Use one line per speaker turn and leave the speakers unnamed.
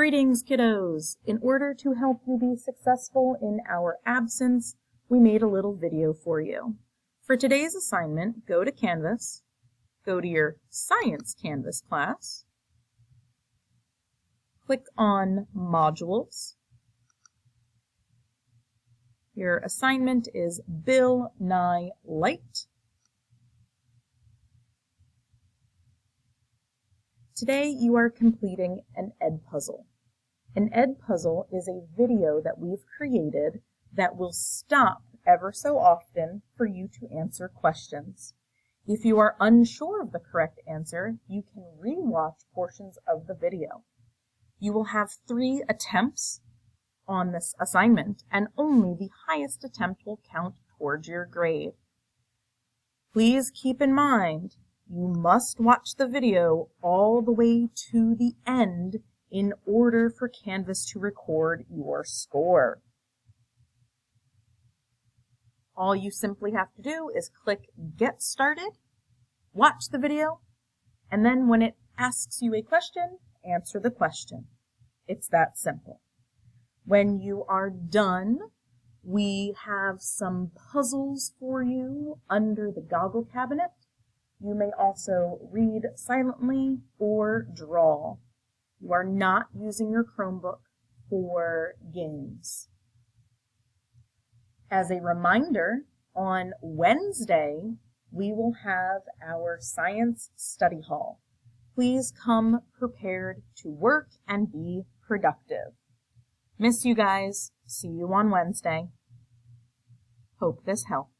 Greetings, kiddos! In order to help you be successful in our absence, we made a little video for you. For today's assignment, go to Canvas, go to your Science Canvas class, click on Modules. Your assignment is Bill Nye Light. Today you are completing an Edpuzzle. An Edpuzzle is a video that we've created that will stop ever so often for you to answer questions. If you are unsure of the correct answer, you can re-watch portions of the video. You will have 3 attempts on this assignment, and only the highest attempt will count towards your grade. Please keep in mind, you must watch the video all the way to the end in order for Canvas to record your score. All you simply have to do is click Get Started, watch the video, and then when it asks you a question, answer the question. It's that simple. When you are done, we have some puzzles for you under the goggle cabinet. You may also read silently or draw. You are not using your Chromebook for games. As a reminder, on Wednesday, we will have our Science Study Hall. Please come prepared to work and be productive. Miss you guys. See you on Wednesday. Hope this helped.